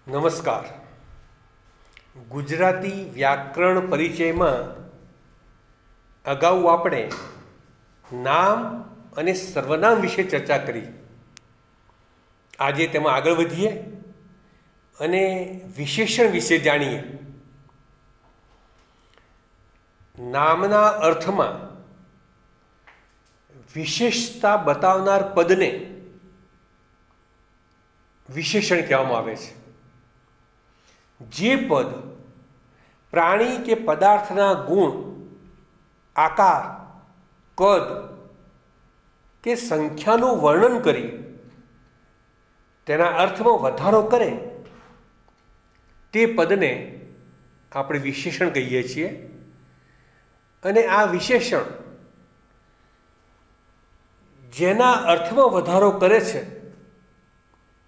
નમસ્કાર. ગુજરાતી વ્યાકરણ પરિચયમાં અગાઉ આપણે નામ અને સર્વનામ વિશે ચર્ચા કરી. આજે તેમાં આગળ વધીએ અને વિશેષણ વિશે જાણીએ. નામના અર્થમાં વિશેષતા બતાવનાર પદને વિશેષણ કહેવામાં આવે છે. જે પદ પ્રાણી કે પદાર્થના ગુણ, આકાર, કદ કે સંખ્યાનું વર્ણન કરી તેના અર્થમાં વધારો કરે તે પદને આપણે વિશેષણ કહીએ છીએ. અને આ વિશેષણ જેના અર્થમાં વધારો કરે છે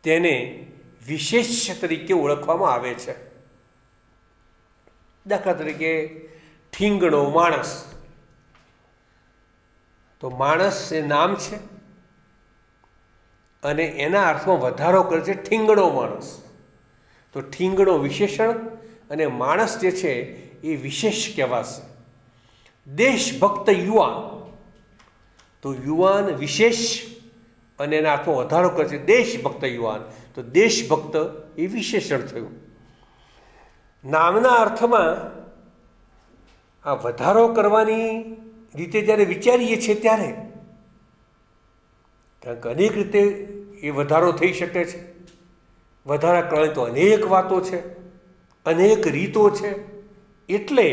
તેને વિશેષ્ય તરીકે ઓળખવામાં આવે છે. દાખલા તરીકે ઠીંગણો માણસ, તો માણસ એ નામ છે અને એના અર્થમાં વધારો કરે છે ઠીંગણો માણસ. તો ઠીંગણો વિશેષણ અને માણસ જે છે એ વિશેષ કહેવાશે. દેશભક્ત યુવાન, તો યુવાન વિશેષ અને એના અર્થમાં વધારો કરે છે દેશભક્ત યુવાન, તો દેશભક્ત એ વિશેષણ થયું. નામના અર્થમાં આ વધારો કરવાની રીતે જ્યારે વિચારીએ છીએ ત્યારે, કારણ કે અનેક રીતે એ વધારો થઈ શકે છે. વધારા કરવાની તો અનેક વાતો છે, અનેક રીતો છે. એટલે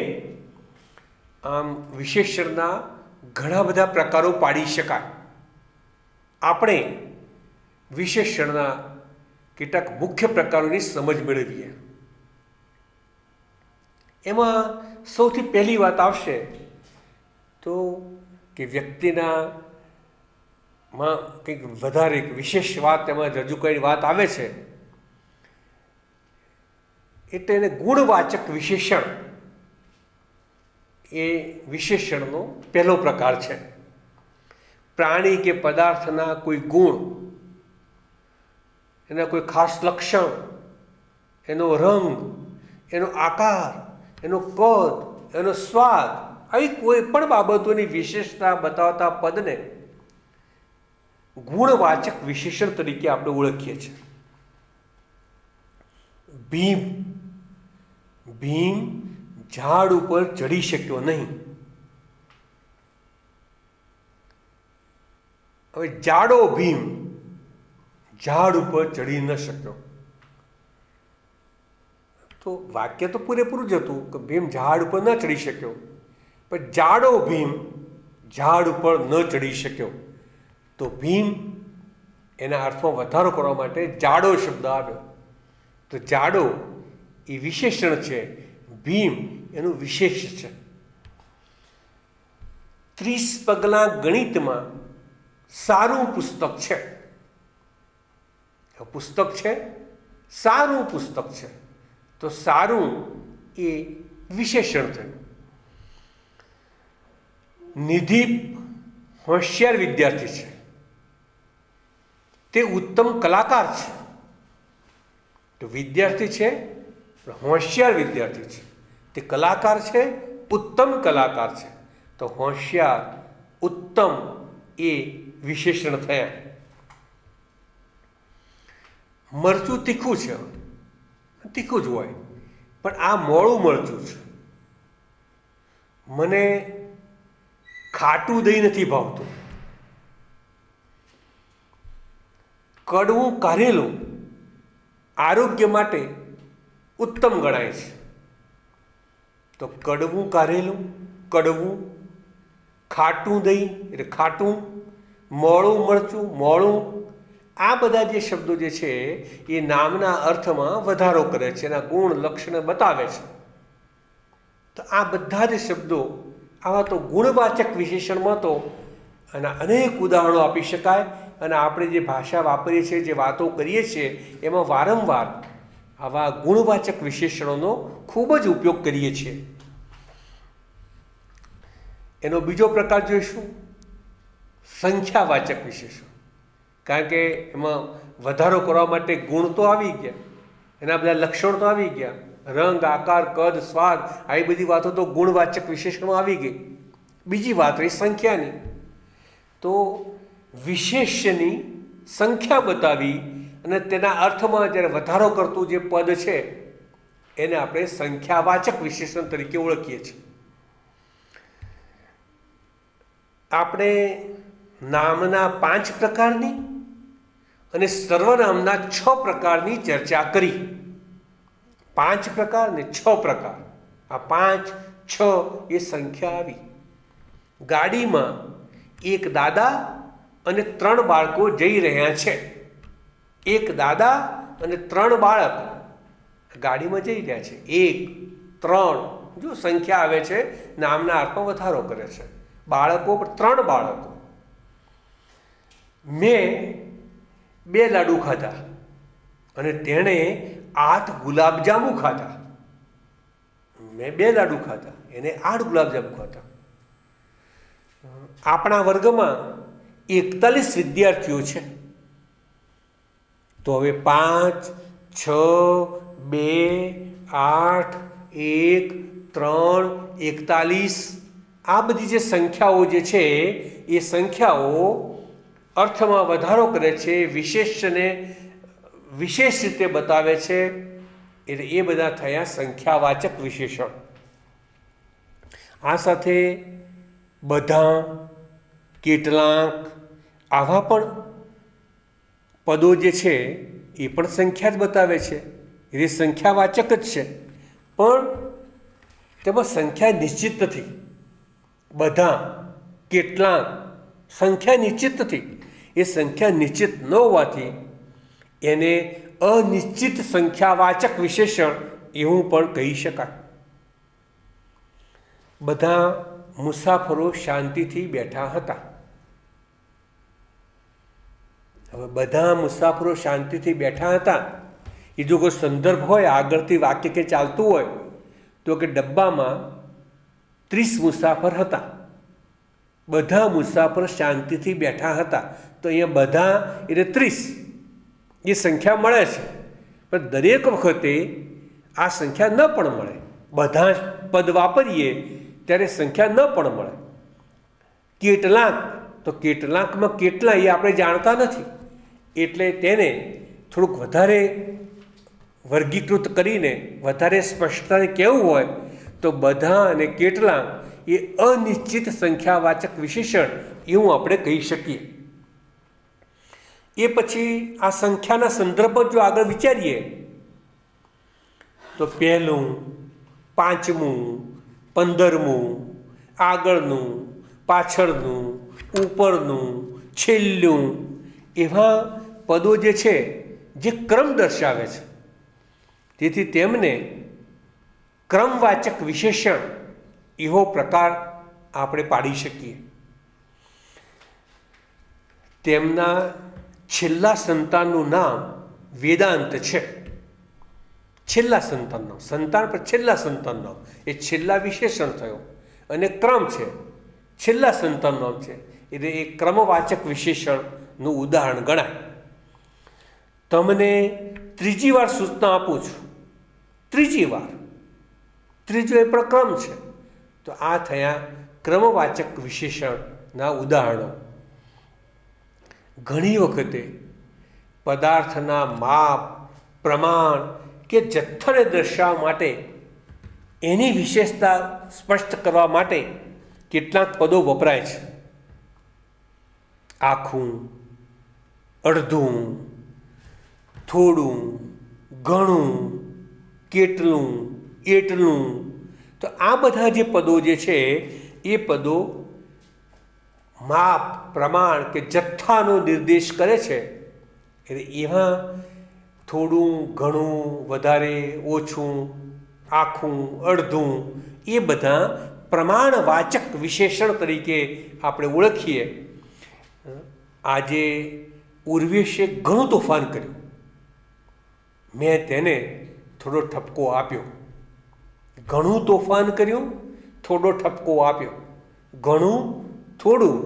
આમ વિશેષણના ઘણા બધા પ્રકારો પાડી શકાય. આપણે વિશેષણના કેટલાક મુખ્ય પ્રકારોની સમજ મેળવીએ. એમાં સૌથી પહેલી વાત આવશે તો કે વ્યક્તિનામાં કંઈક વધારે વિશેષ વાત એમાં રજૂ કરેલી વાત આવે છે એટલે એને ગુણવાચક વિશેષણ એ વિશેષણનો પહેલો પ્રકાર છે. પ્રાણી કે પદાર્થના કોઈ ગુણ, એના કોઈ ખાસ લક્ષણ, એનો રંગ, એનો આકાર, એનો કદ, એનો સ્વાદ, આવી કોઈ પણ બાબતોની વિશેષતા બતાવતા પદને ગુણવાચક વિશેષણ તરીકે આપણે ઓળખીએ છીએ. ભીમ, ભીમ ઝાડ ઉપર ચડી શક્યો નહીં. હવે જાડો ભીમ ઝાડ ઉપર ચડી ન શક્યો, તો વાક્ય તો પૂરેપૂરું જ હતું કે ભીમ ઝાડ ઉપર ન ચડી શક્યો, પણ જાડો ભીમ ઝાડ ઉપર ન ચડી શક્યો, તો ભીમ એના અર્થમાં વધારો કરવા માટે જાડો શબ્દ આવ્યો. તો જાડો એ વિશેષણ છે, ભીમ એનું વિશેષ છે. 30 પગલાં ગણિતમાં સારું પુસ્તક છે. પુસ્તક છે, સારું પુસ્તક છે, તો સારું એ વિશેષણ થયું. નિધિ હોશિયાર વિદ્યાર્થી છે, તે ઉત્તમ કલાકાર છે. તો વિદ્યાર્થી છે પણ હોશિયાર વિદ્યાર્થી છે, તે કલાકાર છે, ઉત્તમ કલાકાર છે, તો હોશિયાર, ઉત્તમ એ વિશેષણ થયા. મરચું તીખું છે, તીખું જ હોય, પણ આ મોળું મરચું છે. મને ખાટું દહીં નથી ભાવતું. કડવું કારેલું આરોગ્ય માટે ઉત્તમ ગણાય છે. તો કડવું કારેલું, કડવું, ખાટું દહીં એટલે ખાટું, મોળું મરચું, મોળું, આ બધા જે શબ્દો જે છે એ નામના અર્થમાં વધારો કરે છે, એના ગુણ લક્ષણ બતાવે છે. તો આ બધા જ શબ્દો આવા તો ગુણવાચક વિશેષણમાં તો આના અનેક ઉદાહરણો આપી શકાય. અને આપણે જે ભાષા વાપરીએ છીએ, જે વાતો કરીએ છીએ, એમાં વારંવાર આવા ગુણવાચક વિશેષણોનો ખૂબ જ ઉપયોગ કરીએ છીએ. એનો બીજો પ્રકાર જોઈશું, સંખ્યાવાચક વિશેષણ. કારણ કે એમાં વધારો કરવા માટે ગુણ તો આવી ગયા, એના બધા લક્ષણો તો આવી ગયા, રંગ, આકાર, કદ, સ્વાદ, આવી બધી વાતો તો ગુણવાચક વિશેષણો આવી ગઈ. બીજી વાત રહી સંખ્યાની. તો વિશેષ્યની સંખ્યા બતાવી અને તેના અર્થમાં જ્યારે વધારો કરતું જે પદ છે એને આપણે સંખ્યાવાચક વિશેષણ તરીકે ઓળખીએ છીએ. આપણે નામના 5 પ્રકારની અને સર્વનામના 6 પ્રકારની ચર્ચા કરી. 5 પ્રકાર ને 6 પ્રકાર. આ 5, 6 એ સંખ્યા આવી. ગાડીમાં એક દાદા અને 3 બાળકો જઈ રહ્યા છે. એક દાદા અને 3 બાળક ગાડીમાં જઈ રહ્યા છે. 1, 3 જો સંખ્યા આવે છે, નામના અર્થમાં વધારો કરે છે. બાળકો 3 બાળકો. મેં 2 લાડુ ખાધા અને તેણે 8 ગુલાબજાંબુ ખાધા. મેં 2 લાડુ ખાધા, એને 8 ગુલાબજાંબુ ખાધા. આપણા વર્ગમાં 41 વિદ્યાર્થીઓ છે. તો હવે 5, 6, 2, 8, 1, 3, 41 આ બધી જે સંખ્યાઓ જે છે એ સંખ્યાઓ અર્થમાં વધારો કરે છે, વિશેષને વિશેષ રીતે બતાવે છે. એટલે એ બધા થયા સંખ્યાવાચક વિશેષણ. આ સાથે બધા, કેટલાક આવા પણ પદો જે છે એ પણ સંખ્યા જ બતાવે છે. એ સંખ્યાવાચક જ છે, પણ તેમાં સંખ્યા નિશ્ચિત નથી. બધા, કેટલાક સંખ્યા નિશ્ચિત નથી. એ સંખ્યા નિશ્ચિત ન હોવાથી એને અનિશ્ચિત સંખ્યાવાચક વિશેષણ એવું પણ કહી શકાય. બધા મુસાફરો શાંતિથી બેઠા હતા. હવે બધા મુસાફરો શાંતિથી બેઠા હતા એ જો કોઈ સંદર્ભ હોય, આગળથી વાક્ય કે ચાલતું હોય તો કે ડબ્બામાં 30 મુસાફર હતા. બધા મુસાફર શાંતિથી બેઠા હતા. તો અહીંયા બધા એટલે 30 એ સંખ્યા મળે છે, પણ દરેક વખતે આ સંખ્યા ન પણ મળે. બધા પદ વાપરીએ ત્યારે સંખ્યા ન પણ મળે. કેટલાક, તો કેટલાકમાં કેટલા એ આપણે જાણતા નથી, એટલે તેને થોડુંક વધારે વર્ગીકૃત કરીને વધારે સ્પષ્ટતાને કહેવું હોય તો બધા અને કેટલાક એ અનિશ્ચિત સંખ્યાવાચક વિશેષણ એવું આપણે કહી શકીએ. એ પછી આ સંખ્યાના સંદર્ભમાં જો આગળ વિચારીએ તો પહેલું, 5મું, 15મું, આગળનું, પાછળનું, ઉપરનું, છેલ્લું એવા પદો જે છે જે ક્રમ દર્શાવે છે. તેથી તેમને ક્રમવાચક વિશેષણ એવો પ્રકાર આપણે પાડી શકીએ. તેમના છેલ્લા સંતાનનું નામ વેદાંત છે. છેલ્લા સંતાનનો, સંતાન પર છેલ્લા સંતાનનો એ છેલ્લા વિશેષણ થયો અને ક્રમ છે, છેલ્લા સંતાનનો છે, એટલે એ ક્રમવાચક વિશેષણનું ઉદાહરણ ગણાય. તમને 3જી વાર સૂચના આપું છું. 3જી વાર, 3જો એ પણ ક્રમ છે. તો આ થયા ક્રમવાચક વિશેષણના ઉદાહરણો. ઘણી વખતે પદાર્થના માપ, પ્રમાણ કે જથ્થાને દર્શાવવા માટે, એની વિશેષતા સ્પષ્ટ કરવા માટે કેટલાક પદો વપરાય છે. આખું, અડધું, થોડું, ઘણું, કેટલું, એટલું. તો આ બધા જે પદો જે છે એ પદો માપ, પ્રમાણ કે જથ્થાનો નિર્દેશ કરે છે. એટલે એમાં થોડું, ઘણું, વધારે, ઓછું, આખું, અડધું એ બધા પ્રમાણવાચક વિશેષણ તરીકે આપણે ઓળખીએ. આજે ઉર્વેશે ઘણું તોફાન કર્યું, મેં તેને થોડો ઠપકો આપ્યો. ઘણું તોફાન કર્યું, થોડો ઠપકો આપ્યો. ઘણું, થોડું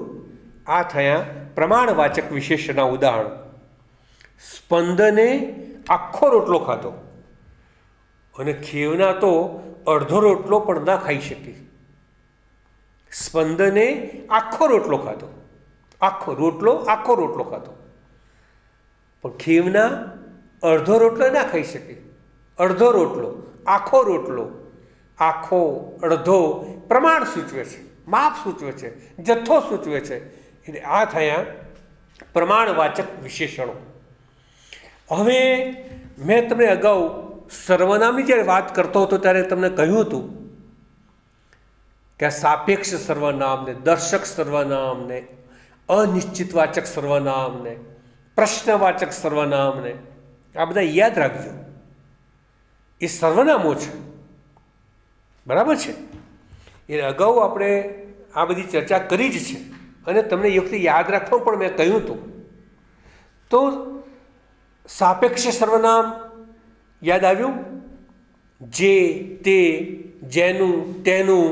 આ થયા પ્રમાણવાચક વિશેષણના ઉદાહરણ. સ્પંદને આખો રોટલો ખાધો. અને ખેવના તો અડધો રોટલો પણ ના ખાઈ શકે. સ્પંદને આખો રોટલો ખાધો, આખો રોટલો ખાધો, પણ ખેવના અડધો રોટલો ના ખાઈ શકે. અડધો રોટલો, આખો અડધો પ્રમાણ સૂચવે છે, માપ સૂચવે છે, જથ્થો સૂચવે છે. એટલે આ થયા પ્રમાણવાચક વિશેષણો. હવે મેં તમને અગાઉ સર્વનામની જ્યારે વાત કરતો હતો ત્યારે તમને કહ્યું હતું કે આ સાપેક્ષ સર્વનામ ને, દર્શક સર્વનામ ને, અનિશ્ચિતવાચક સર્વનામ ને, પ્રશ્નવાચક સર્વનામ ને, આ બધા યાદ રાખજો. એ સર્વનામો છે, બરાબર છે. એ અગાઉ આપણે આ બધી ચર્ચા કરી જ છે અને તમને એ વખતે યાદ રાખવા પણ મેં કહ્યું હતું. તો સાપેક્ષ સર્વનામ યાદ આવ્યું? જે, તે, જેનું, તેનું,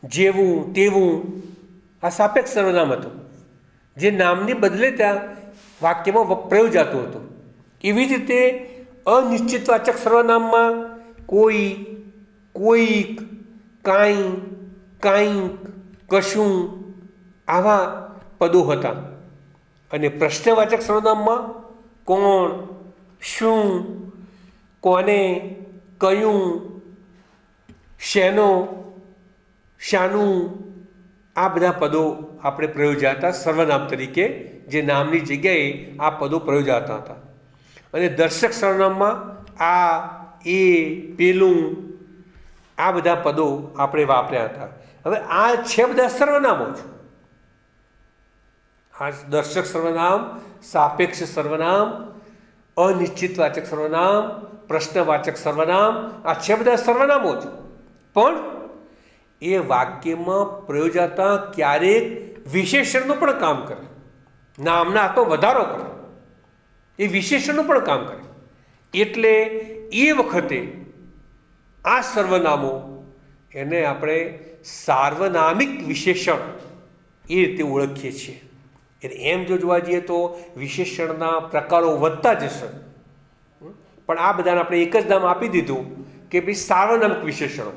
જેવું, તેવું, આ સાપેક્ષ સર્વનામ હતું, જે નામની બદલે ત્યાં વાક્યમાં પ્રયોજાતું હતું. એવી જ રીતે અનિશ્ચિતવાચક સર્વનામમાં કોઈ, કોઈક, કાંઈ, કાંઈક, કશું આવા પદો હતા. અને પ્રશ્નવાચક સર્વનામમાં કોણ, શું, કોને, કયું, શેનો, શાનું, આ બધા પદો આપણે પ્રયોજાતા સર્વનામ તરીકે, જે નામની જગ્યાએ આ પદો પ્રયોજાતા હતા. અને દર્શક સર્વનામમાં આ, એ, પેલું, આ બધા પદો આપણે વાપર્યા હતા. હવે આ છે બધા સર્વનામો જ. આ દર્શક સર્વનામ, સાપેક્ષ સર્વનામ, અનિશ્ચિતવાચક સર્વનામ, પ્રશ્નવાચક સર્વનામ, આ છે બધા સર્વનામો જ. પણ એ વાક્યમાં પ્રયોજાતા ક્યારેક વિશેષણનું પણ કામ કરે. નામના તો વધારો કરે, એ વિશેષણનું પણ કામ કરે. એટલે એ વખતે આ સર્વનામો એને આપણે સાર્વનામિક વિશેષણ એ રીતે ઓળખીએ છીએ. એટલે એમ જો જોવા જઈએ તો વિશેષણના પ્રકારો વધતા જશે, પણ આ બધાને આપણે એક જ નામ આપી દીધું કે ભાઈ સાર્વનામિક વિશેષણો.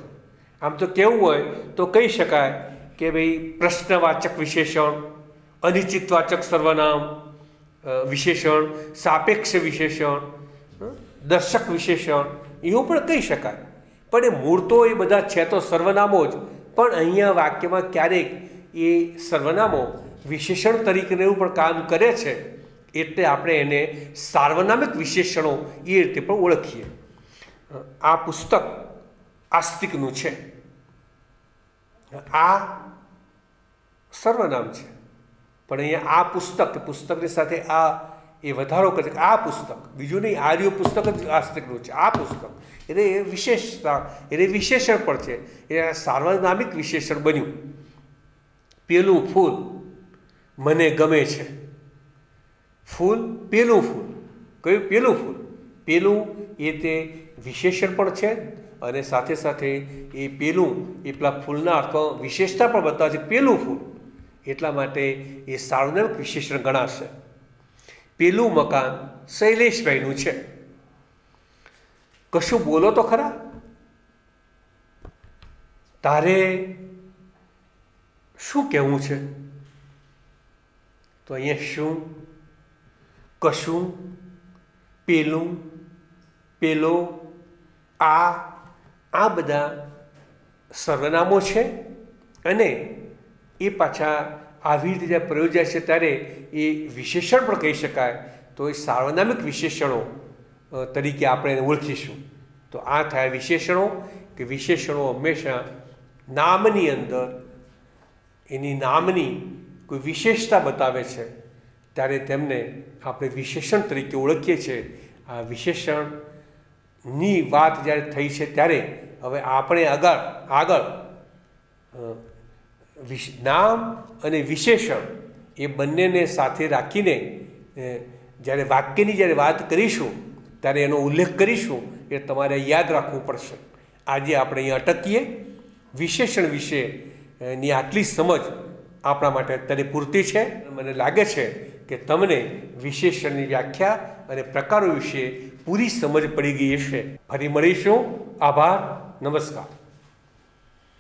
આમ તો કેવું હોય તો કહી શકાય કે ભાઈ પ્રશ્નવાચક વિશેષણ, અનિશ્ચિતવાચક સર્વનામ વિશેષણ, સાપેક્ષ વિશેષણ, દર્શક વિશેષણ, એવું પણ કહી શકાય. પણ એ મૂળ તો એ બધા છે તો સર્વનામો જ. પણ અહીંયા વાક્યમાં ક્યારેક એ સર્વનામો વિશેષણ તરીકેનું પણ કામ કરે છે. એટલે આપણે એને સાર્વનામિક વિશેષણો એ રીતે પણ ઓળખીએ. આ પુસ્તક આસ્તિકનું છે, આ સર્વનામ છે. પણ અહીંયા આ પુસ્તક, પુસ્તકની સાથે આ એ વધારો કરે કે આ પુસ્તક, બીજું નહીં, આર્ય પુસ્તક જ આસ્તિકનું છે. આ પુસ્તક એટલે એ વિશેષતા, એટલે વિશેષણ પણ છે. એ સાર્વનામિક વિશેષણ બન્યું. પેલું ફૂલ મને ગમે છે. ફૂલ, પેલું ફૂલ, કયું? પેલું ફૂલ. પેલું એ તે વિશેષણ પણ છે અને સાથે સાથે એ પેલું એ પેલા ફૂલના અર્થમાં વિશેષતા પણ બતાવે છે. પેલું ફૂલ એટલા માટે એ સાર્વનામિક વિશેષણ ગણાશે. પેલું મકાન શૈલેષભાઈનું છે. કશું બોલો તો ખરા, તારે શું કહેવું છે? તો અહીંયા શું, કશું, પેલું, પેલો, આ બધા સર્વનામો છે. અને એ પાછા આવી રીતે જ્યારે પ્રયોજાય છે ત્યારે એ વિશેષણ પણ કહી શકાય. તો એ સાર્વનામિક વિશેષણો તરીકે આપણે એને ઓળખીશું. તો આ થાય વિશેષણો, કે વિશેષણો હંમેશા નામની અંદર એની નામની કોઈ વિશેષતા બતાવે છે ત્યારે તેમને આપણે વિશેષણ તરીકે ઓળખીએ છીએ. આ વિશેષણની વાત જ્યારે થઈ છે ત્યારે હવે આપણે આગળ નામ અને વિશેષણ એ બંનેને સાથે રાખીને જ્યારે વાક્યની જ્યારે વાત કરીશું ત્યારે એનો ઉલ્લેખ કરીશું. એ તમારે યાદ રાખવું પડશે. આજે આપણે અહીંયા અટકીએ. વિશેષણ વિશેની આટલી સમજ આપણા માટે અત્યારે પૂરતી છે. મને લાગે છે કે તમને વિશેષણની વ્યાખ્યા અને પ્રકારો વિશે પૂરી સમજ પડી ગઈ હશે. ફરી મળીશું. આભાર. નમસ્કાર.